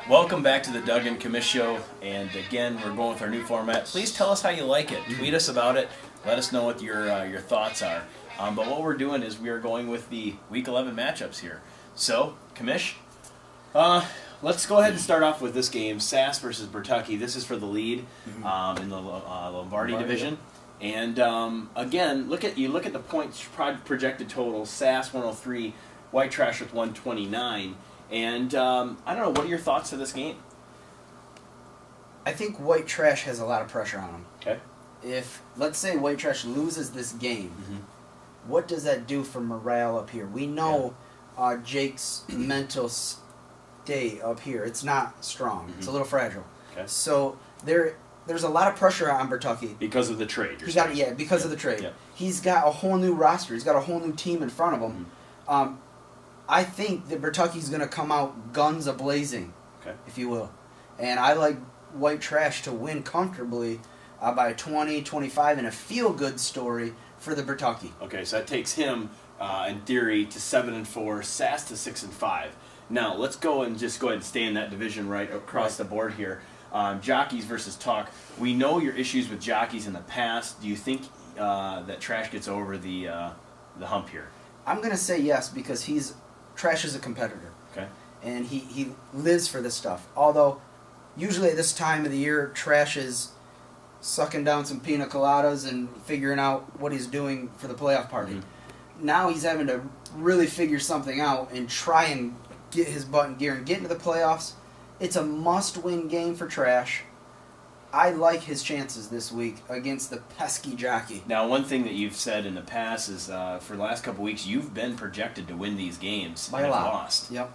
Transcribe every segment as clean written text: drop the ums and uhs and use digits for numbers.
Welcome back to the Doug and Commish Show, and again, we're going with our new format. Please tell us how you like it. Tweet us about it. Let us know what your thoughts are. But what we're doing is we are going with the Week 11 matchups here. So, Commish, let's go ahead and start off with this game, Sass versus Bertucki. This is for the lead in the Lombardi division. And again, look at the points projected total. Sass 103, White Trash with 129. And I don't know, what are your thoughts of this game? I think White Trash has a lot of pressure on him. Okay. If, let's say, White Trash loses this game, what does that do for morale up here? We know Jake's mental state up here. It's not strong. It's a little fragile. Okay. So there's a lot of pressure on Bertucki. Because of the trade, Because of the trade. Yeah. He's got a whole new roster. He's got a whole new team in front of him. I think that Bertucki's going to come out guns a-blazing, if you will. And I like White Trash to win comfortably by 20, 25 in a feel-good story for the Bertucki. Okay, so that takes him, in theory, to 7-4, Sass to 6-5. Now, let's go ahead and stay in that division right across the board here. Jockeys versus Talk. We know your issues with Jockeys in the past. Do you think that Trash gets over the hump here? I'm going to say yes because Trash is a competitor. Okay. And he lives for this stuff. Although, usually at this time of the year, Trash is sucking down some pina coladas and figuring out what he's doing for the playoff party. Now he's having to really figure something out and try and get his butt in gear and get into the playoffs. It's a must-win game for Trash. I like his chances this week against the pesky Jockey. Now, one thing that you've said in the past is for the last couple weeks, you've been projected to win these games by a lot. Lost. Yep.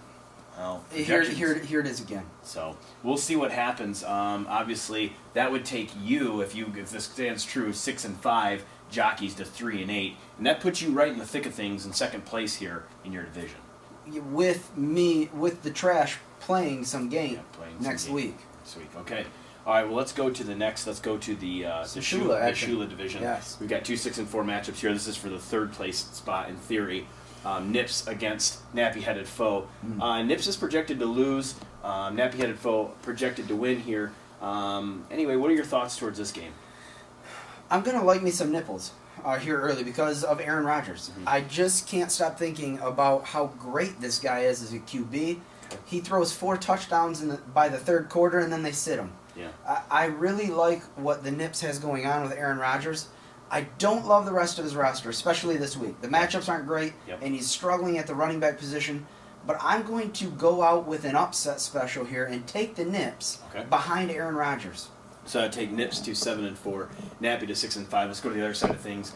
Well, here it is again. So we'll see what happens. Obviously, that would take you, if this stands true, 6-5, Jockeys to 3-8, and that puts you right in the thick of things in second place here in your division. With the Trash playing some game next week. Okay. All right, well, let's go to the next. Let's go to the Shula division. Yes. We've got 2 6-4 matchups here. This is for the third place spot in theory. Nips against Nappy-Headed Foe. Nips is projected to lose. Nappy-Headed Foe projected to win here. Anyway, what are your thoughts towards this game? I'm going to like me some nipples here early because of Aaron Rodgers. I just can't stop thinking about how great this guy is as a QB. He throws 4 touchdowns by the third quarter, and then they sit him. Yeah. I really like what the Nips has going on with Aaron Rodgers. I don't love the rest of his roster, especially this week. The matchups aren't great, and he's struggling at the running back position. But I'm going to go out with an upset special here and take the Nips behind Aaron Rodgers. So I take Nips to 7-4, Nappy to 6-5. Let's go to the other side of things.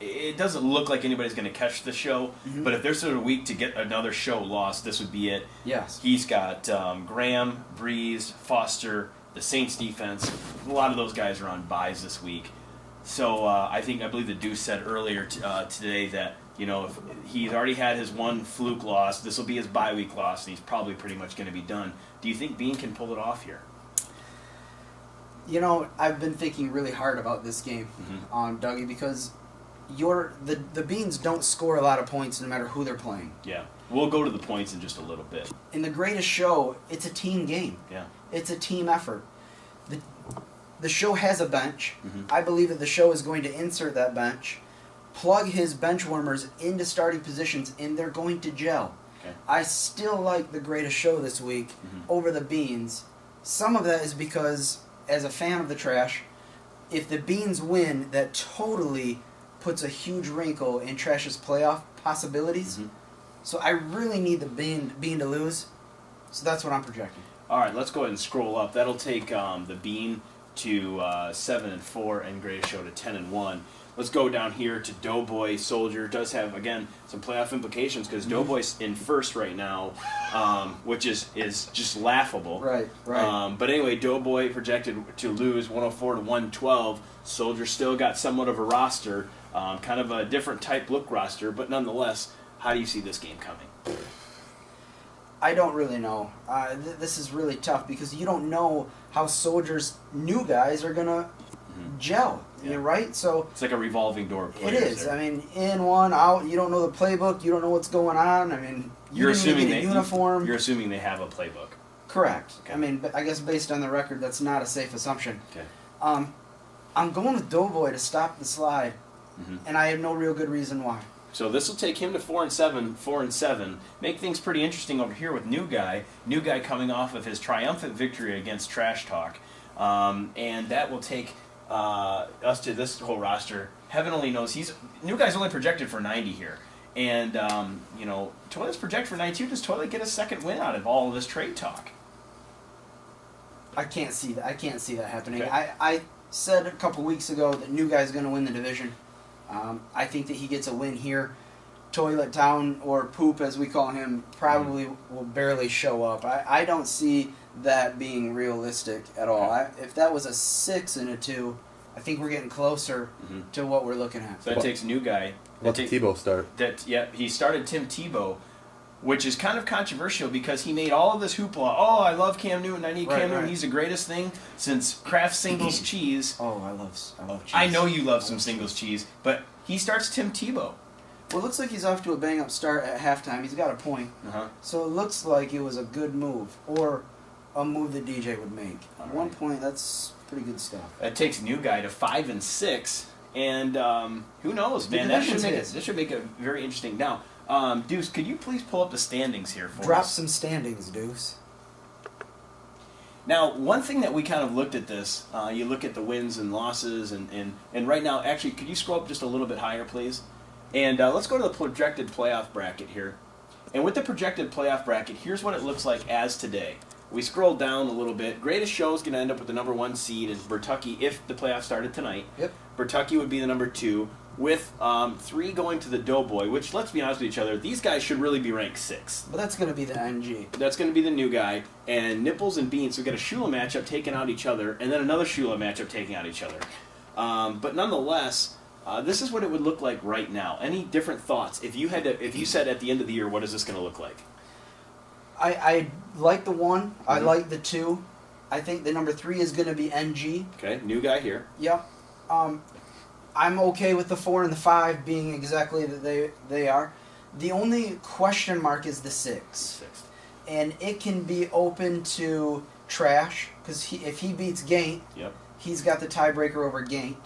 It doesn't look like anybody's going to catch the show, but if there's a week to get another show lost, this would be it. Yes. He's got Graham, Breeze, Foster, the Saints defense. A lot of those guys are on byes this week. So I believe the Deuce said earlier today that if he's already had his one fluke loss, this will be his bye week loss, and he's probably pretty much going to be done. Do you think Bean can pull it off here? I've been thinking really hard about this game, Dougie, because the Beans don't score a lot of points no matter who they're playing. Yeah. We'll go to the points in just a little bit. In the greatest show, it's a team game. Yeah. It's a team effort. The show has a bench. I believe that the show is going to insert that bench, plug his bench warmers into starting positions, and they're going to gel. Okay. I still like the greatest show this week over the Beans. Some of that is because, as a fan of the Trash, if the Beans win, that totally puts a huge wrinkle in Trash's playoff possibilities. So I really need the Bean to lose. So that's what I'm projecting. All right, let's go ahead and scroll up. That'll take the Bean to 7-4 and Greatest Show to 10-1. Let's go down here to Doughboy. Soldier does have, again, some playoff implications because Doughboy's in first right now, which is just laughable. Right. But anyway, Doughboy projected to lose 104 to 112. Soldier still got somewhat of a roster, kind of a different type look roster, but nonetheless, how do you see this game coming? I don't really know. This is really tough because you don't know how Soldier's new guys are going to gel. You're right. So it's like a revolving door of players. It is. There. I mean, in, one, out. You don't know the playbook. You don't know what's going on. I mean, You're assuming get a uniform. You're assuming they have a playbook. Correct. Okay. I mean, I guess based on the record, that's not a safe assumption. Okay. I'm going with Doughboy to stop the slide, and I have no real good reason why. So this will take him to 4-7, 4-7. Make things pretty interesting over here with New Guy. New Guy coming off of his triumphant victory against Trash Talk, and that will take us to this whole roster. Heaven only knows New Guy's only projected for 90 here, and Toilet's projected for 92. Does Toilet get a second win out of all of this trade talk? I can't see that. I can't see that happening. Okay. I said a couple weeks ago that New Guy's going to win the division. I think that he gets a win here. Toilet Town, or Poop as we call him, probably will barely show up. I don't see that being realistic at all. If that was a 6 and a 2, I think we're getting closer to what we're looking at. So that takes New Guy. Let Tebow start. He started Tim Tebow, which is kind of controversial because he made all of this hoopla. Oh, I love Cam Newton. I need Cam Newton. He's the greatest thing since Kraft Singles cheese. Oh, I love cheese. I know you love some Singles cheese, but he starts Tim Tebow. Well, it looks like he's off to a bang-up start at halftime. He's got a point. So it looks like it was a good move, or a move that DJ would make. At 1 point, that's pretty good stuff. That takes New Guy to 5-6, and who knows, man? This should make it very interesting. Now, Deuce, could you please pull up the standings here for us? Drop some standings, Deuce. Now, one thing that we kind of looked at this, you look at the wins and losses, and right now, actually, could you scroll up just a little bit higher, please? And let's go to the projected playoff bracket here. And with the projected playoff bracket, here's what it looks like as today. We scroll down a little bit. Greatest Show is going to end up with the number 1 seed, is Bertucky, if the playoffs started tonight. Yep. Bertucky would be the number 2, with 3 going to the Doughboy, which, let's be honest with each other, these guys should really be ranked 6. But that's going to be the NG. That's going to be the New Guy. And Nipples and Beans, so we got a Shula matchup taking out each other, and then another Shula matchup taking out each other. But nonetheless, this is what it would look like right now. Any different thoughts? If you said at the end of the year, what is this going to look like? I like the 1. I like the 2. I think the number 3 is going to be NG. Okay, New Guy here. Yep. I'm okay with the 4 and the 5 being exactly that they are. The only question mark is the 6. And it can be open to Trash, because if he beats Gaint, he's got the tiebreaker over Gaint.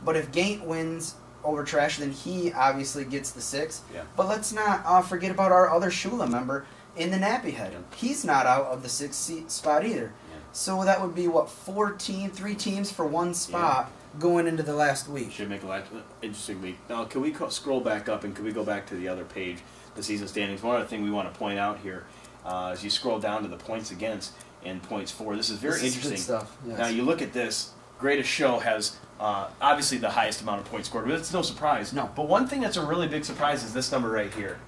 But if Gaint wins over Trash, then he obviously gets the 6. Yeah. But let's not forget about our other Shula member in the Nappy Head. Yeah. He's not out of the 6th spot either. Yeah. So that would be, 3 teams for 1 spot going into the last week. Should make a lot interesting week. Now, can we scroll back up, and can we go back to the other page, the season standings? One other thing we want to point out here, as you scroll down to the points against and points for, this is very interesting. Good stuff. Yes. Now, you look at this. Greatest Show has obviously the highest amount of points scored, but it's no surprise. No. But one thing that's a really big surprise is this number right here.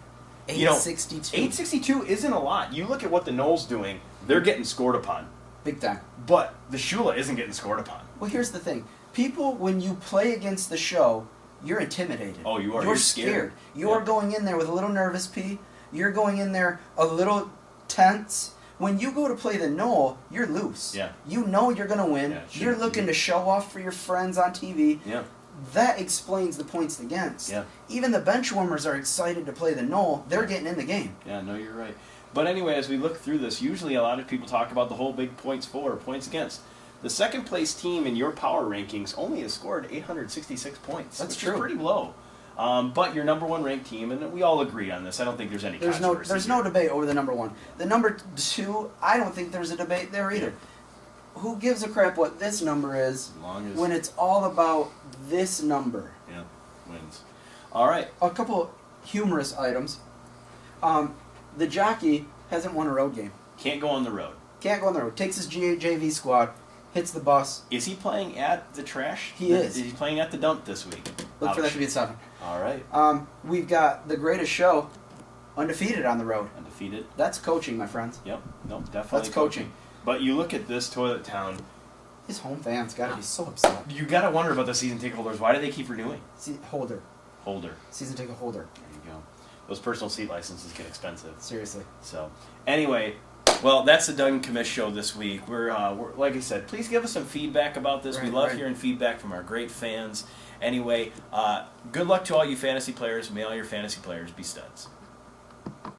862. 862 isn't a lot. You look at what the Knowles doing; they're getting scored upon. Big time. But the Shula isn't getting scored upon. Well, here's the thing. People, when you play against the Show, you're intimidated. Oh, you are. You're scared. You're going in there with a little nervous pee. You're going in there a little tense. When you go to play the Knoll, you're loose. Yeah. You know you're going to win. Yeah, you're looking to show off for your friends on TV. Yeah. That explains the points against. Yeah. Even the bench warmers are excited to play the Knoll. They're getting in the game. Yeah, no, you're right. But anyway, as we look through this, usually a lot of people talk about the whole big points for, points against. The second place team in your power rankings only has scored 866 points. That's which true. Is pretty low. But your number 1 ranked team, and we all agree on this. I don't think there's any controversy. There's no debate over the number 1. The number 2, I don't think there's a debate there either. Yeah. Who gives a crap what this number is when it's all about this number? Yeah, wins. All right. A couple humorous items. The jockey hasn't won a road game. Can't go on the road. Can't go on the road. Takes his JV squad, hits the bus. Is he playing at the trash? He is. Is he playing at the dump this week? Look for that to be at 7. All right. We've got the Greatest Show, undefeated on the road. Undefeated. That's coaching, my friends. Yep. No, definitely. That's coaching. But you look at this Toilet Town. His home fans got to be so upset. You got to wonder about the season ticket holders. Why do they keep renewing? Holder. Season ticket holder. There you go. Those personal seat licenses get expensive. Seriously. So, anyway, Well, that's the Doug and Commish show this week. We're like I said, please give us some feedback about this. We love hearing feedback from our great fans. Anyway, good luck to all you fantasy players. May all your fantasy players be studs.